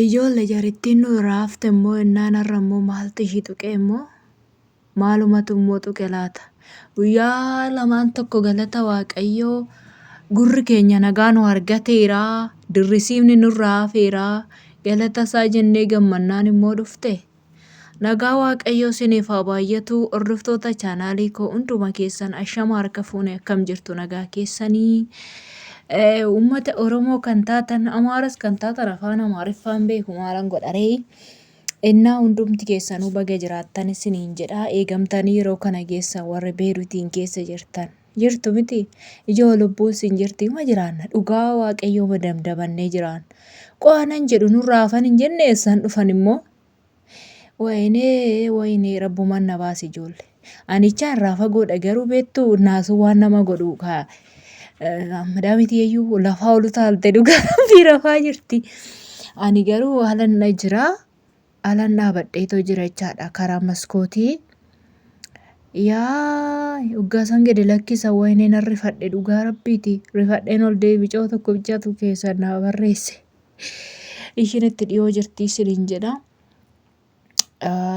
Ijoollee jarittiin nu raafte immoo innaan har'a immoo maaltu ishii tuqe immoo maalumatu immoo tuqe laata? Guyyaa lamaan tokko galata Waaqayyoo gurri keenya nagaa nu argateera. Dirrisiifni nurraa hafeera. Galata isaa jennee gammannaan immoo dhufte. Nagaa Waaqayyoo isiniif haa baay'atu. Hordoftoota chaanaalii koo hunduma keessan ashama harka fuune akkam jirtu nagaa keessanii. Uummata Oromoo kan taatan Amaaras kan taatan afaan Amaariffaan beeku maalan godharee. Innaa hundumti keessanuu baga jiraattan isiniin jedha. Eegamtanii yeroo kana keessa warri Beeruutiin keessa jirtan. Jirtu miti ijoo lubbuun siin jirti ma jiraanna dhugaa Waaqayyoo madamdabannee jiraan. Qo'anan jedhu nurraa hafan hin jenne eessaan dhufan immoo. Waynee rabbumaan na baasi ijoollee. Anichaan irraa fagoodha garuu beektu naasuu waan nama godhu kaa. Madaamitiyyuu lafaa ol utaalte dhugaa fi rafaa jirti. Ani garuu haalan na jira. Haalan dhaabadheetoo jira jechaadha karaa maskootii. Uggaasan gadi lakkisa wayneen rifadhe dhugaa rabbiiti. Rifadheen ol deebicoo tokko bichaatu keessa na barreesse. Ishiin itti dhiyoo jirti isiniin jedha.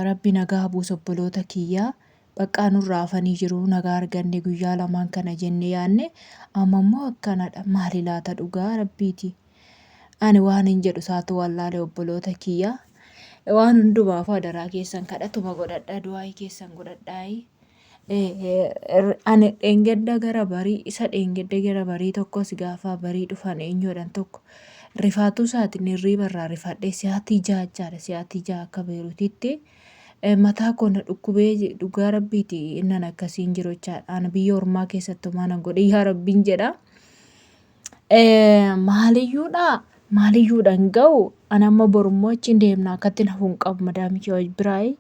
Rabbi nagaa buusa obboloota kiyyaa. Baqqaa nurraa hafanii jiru nagaa arganne guyyaa lamaan kana jennee yaanne amma immoo akkanadha maali laata dhugaa rabbiiti. Ani waan hin jedhu isaatu wallaalee obboloota kiyyaa. Waan hundumaaf adaraa keessan kadhatuma godhadhaa du'aa keessan godhadhaa. Ani dheengedda gara barii isa dheengedda gara barii tokkos gaafa barii dhufan eenyuudhaan tokko rifaatuu isaatiin hirriiba irraa rifadhee sa'aatii ja'a jechaadha sa'aatii ja'a akka Beeruutitti. Mataa koona dhukkubee dhugaa rabbiiti innan akkasiin jiru jechaadha. Ani biyya ormaa keessattuu maanan godhe yaa rabbiin jedha. Maaliyyuudhaan ga'u ani amma borummoo achiin deemna akkatti nafuun qabu madaamichi biraayii.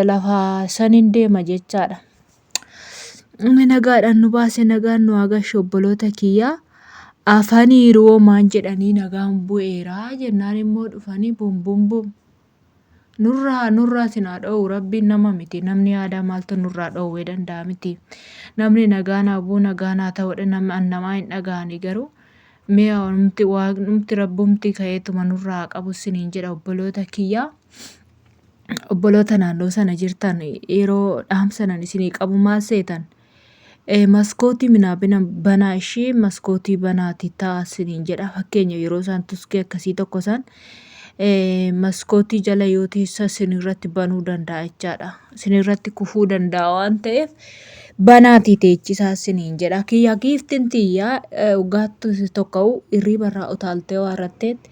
Lafa saniin deema jechaadha. Inni nagaadhaan nu baase nagaan nu agarsiisu obboloota kiyyaa. Afaniiru maan jedhanii nagaan bu'eera jennaan immoo dhufanii bum. Nurraa sinaa dha'u rabbiin nama miti namni aadaa maaltu nurraa dha'uu danda'a miti. Namni nagaan abuu nagaan haa ta'udha namaa hin dhaga'ani garuu mi'a numti rabbumti ka'eetuma nurraa qabu siniin jedha obboloota kiyyaa. Obboloota naannoo sana jirtan yeroo dhaamsanan isinii qabu maal seetan. Maskootii minaabina banaa ishee maskootii banaati ta'a siniin jedha fakkeenya yeroo isaan tuskee akkasii tokko san. Maskootii jala yoo teessa sinirratti banuu danda'a jechaadha. Sinirratti kufuu danda'a waan ta'eef banaati teechisaa siniin jedha. Kiyya giiftiin tiyyaa ugaattu tokko hirriiba irraa utaaltee waa irratteetti.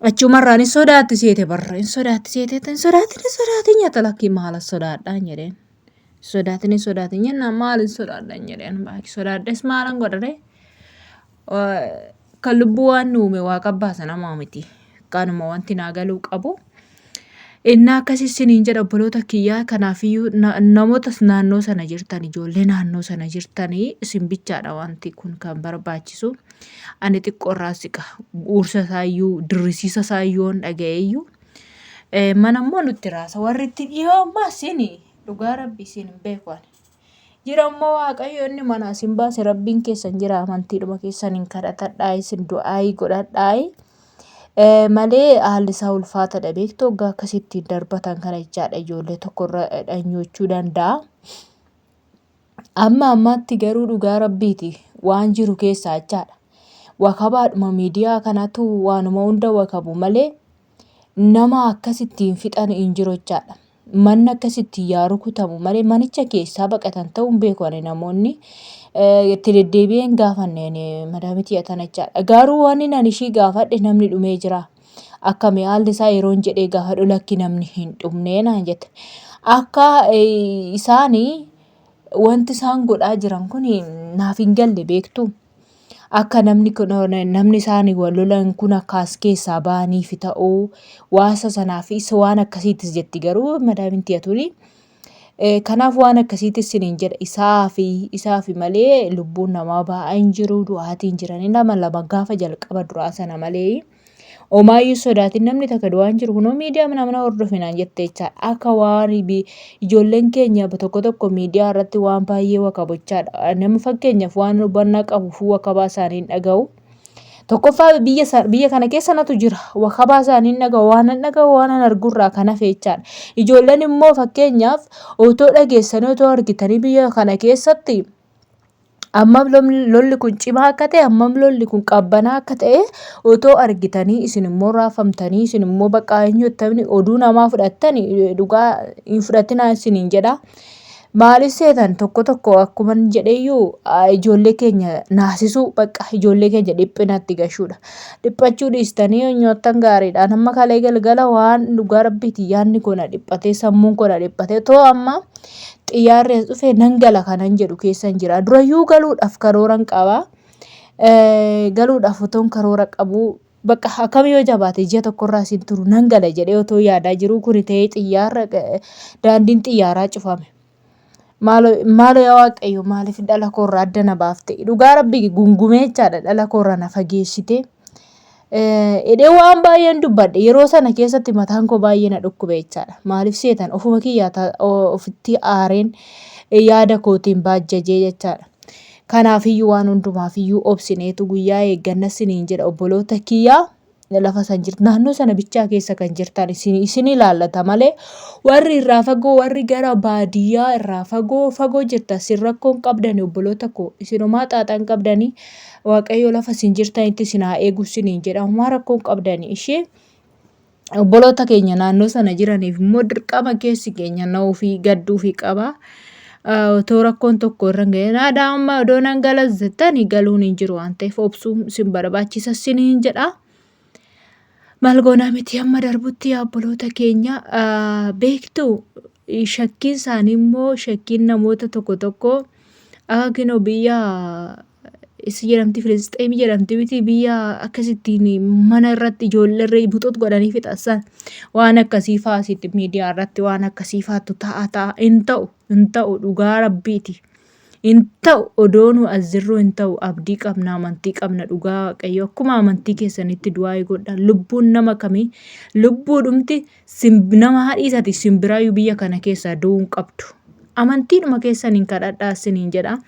Achumarraan hin sodaattiseete barra hin sodaatin nyaata lakkii maala sodaadhaan jedheen. Sodaatin jennaan maal hin sodaadhaan jedheen baay'ee sodaadhes maalan godhare. Kan lubbuu waan uume waaqa baasa namaa miti. Kanuma wanti naa galuu qabu. Inni akkasii siniin jedha obboloota kiyyaa kanaafiyyuu namoota naannoo sana jirtan ijoollee naannoo sana jirtanii isin bichaadha wanti kun kan barbaachisu. Ani xiqqoorraa siqa uursa isaayyuu dirrisiisa isaayyuu dhaga'eeyyuu. Mana immoo nutti raasa warri itti dhiyoo ammaa isin dhugaa rabbi isin hin beeku ani. Jira immoo Waaqayyo inni mana isin baase rabbiin keessan jira amantiidhuma keessan hin kadhatadhaa isin du'aayii godhadhaa. Malee haalli isaa ulfaatadha beektu waggaa akkasittiin darbatan kana jechaadha ijoollee tokkorra dhanyoochuu danda'a. Ammaatti garuu dhugaa rabbiiti waan jiru keessaa jechaadha. Wakabaadhuma miidiyaa kanatu waanuma hunda wakabu malee nama akkasittiin fixan hin jiru jechaadha. Manni akkasittiin yaa rukutamu malee manicha keessaa baqatan ta'uun beeku namoonni. Itti deddeebi'een gaafanneen madaamiti tana jechaadha. Garuu waan ani ishii gaafadhe namni dhumee jira. Akkami haalli isaa yeroon jedhee gaafadhu lakki namni hin dhumnee naan jette. Akka isaanii wanti isaan godhaa jiran kun naaf hin galle beektu. Akka namni isaanii wal lolan kun akka as keessaa ba'aniif ta'uu waasa sanaafis waan akkasiitis jetti garuu madaamiti atuni. Kanaaf waan akkasiitis siniin jedha isaafi malee lubbuun namaa ba'aa hin jiru du'aatiin jiranii lama gaafa jalqaba duraa sana malee. Omaayyuu sodaatiin namni takka du'aan jiru kunoo miidiyaa mana hordofinaan jette jechaadha. Akka waan ijoolleen keenya tokko miidiyaa irratti waan baay'ee wakabochaadha. Nama fakkeenyaaf waan hubannaa qabu wakabaa isaanii hin dhaga'u. Tokkoffaa biyya kana keessa natu jira. Wakabaa isaanii dhaga'u waan argurraa kan hafe jechaadha. Ijoolleen immoo fakkeenyaaf otoo dhageessanii otoo argitanii biyya kana keessatti hammam lolli kun cimaa akka ta'e, hammam lolli kun qabbanaa akka ta'e otoo argitanii isin immoo raafamtanii isin immoo bakka eenyutti oduu namaa fudhattanii dhugaa hin fudhatinaa isiniin jedha. Maaliif seetan tokko akkuma jedheyyuu ijoollee keenya naasisuu bakka ijoollee keenya dhiphinatti gashuudha. Dhiphachuu dhiistanii nyaattan gaariidhaan amma kalee galgala waan dhugaa rabbiiti yaadni kona dhiphatee sammuun kona dhiphatee too amma xiyyaarri dhufee nan gala kanan jedhu keessan jira. Durayyuu galuudhaaf karooran qaba. Galuudhaaf otoon karoora qabu bakka akkam yoo jabaate ji'a tokkorraa isin turu nan gala jedhee otoo yaadaa jiru kun ta'ee xiyyaarra daandiin xiyyaaraa cufame. Maaloo yaa Waaqayyo maaliif dhala koorraa adda na baafte? Dhugaa rabbii gungumee jechaadha dhala koorraa na fageessite. Edee waan baay'een dubbadhe yeroo sana keessatti mataan koo baay'ee na dhukkube jechaadha. Maaliif seetan ofuma kiyyaa ofitti aareen yaada kootiin baajjajee jechaadha. Kanaafiyyuu waan hundumaafiyyuu obsineetu guyyaa eegganna siniin jedha obboloota kiyyaa lafa san jirtu naannoo sana bichaa keessa kan jirtan isin ilaallata malee warri irraa fagoo warri gara baadiyyaa irraa fagoo jirtan sin rakkoon qabdani obboloota koo isinumaa xaaxaan qabdanii Waaqayyo lafa sin jirtanitti sin haa eegu siniin jedha homaa rakkoon qabdani ishee obboloota keenya naannoo sana jiraniif immoo dirqama keessi keenya na'uu fi gadduu fi qaba. Otoo rakkoon tokko irra hin ga'in aadaa amma odoo nan galas jettanii galuun hin jiru waan ta'eef obsuun sin barbaachisa siniin jedha. Maal goonaa miti amma darbutti yaa obboloota keenya beektu shakkiin isaanii immoo shakkiin namoota tokko akka kinoo biyya isi jedhamti Filisxeemii jedhamti miti biyya akkasittiin mana irratti ijoollee butuut godhanii fixassan waan akkasii faasitti miidiyaa irratti waan akkasii faatu ta'a hin ta'u dhugaa rabbiiti. Hin ta'u odoonu azirruu hin ta'u abdii qabna amantii qabna dhugaa Waaqayyo akkuma amantii keessanitti du'aa godha lubbuun nama kamii lubbuudhumti nama hadhiisati simbiraayyuu biyya kana keessaa du'uu hin qabdu. Amantiidhuma keessaniin kadhadhaa isiniin jedha.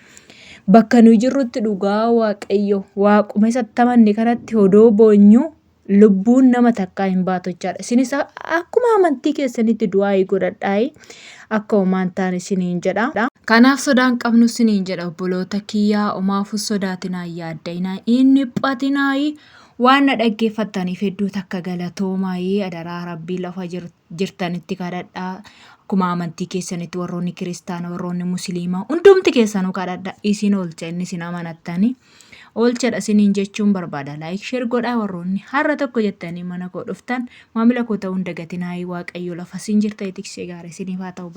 Bakka nuyi jirrutti dhugaa Waaqayyo waaquma isatti amanne kanatti odoo boonyu lubbuun nama takkaa hin baatu jechaadha. Isinis akkuma amantii keessanitti du'aa godhadhaa akka homaan taane isiniin jedha. Kanaaf sodaan qabnu isiniin jedha obboloota kiyyaa omaafuu sodaatinaa yaadda'inaa inni dhiphatinaa waan na dhaggeeffattaniif hedduu takka galatoomaa adaraa rabbii lafa jirtanitti kadhadhaa. Akkuma amantii keessanitti warroonni kiristaana warroonni musliimaa hundumti keessanuu kadhadhaa isin oolcha inni isin amanattanii oolchadha isiniin jechuun barbaada. Laayik sheer godhaa warroonni har'a tokko jettanii mana koo dhuftan maamila koo ta'uu hin dagatinaa Waaqayyo lafa isin jirta itiksee gaarii isiniif haa ta'u.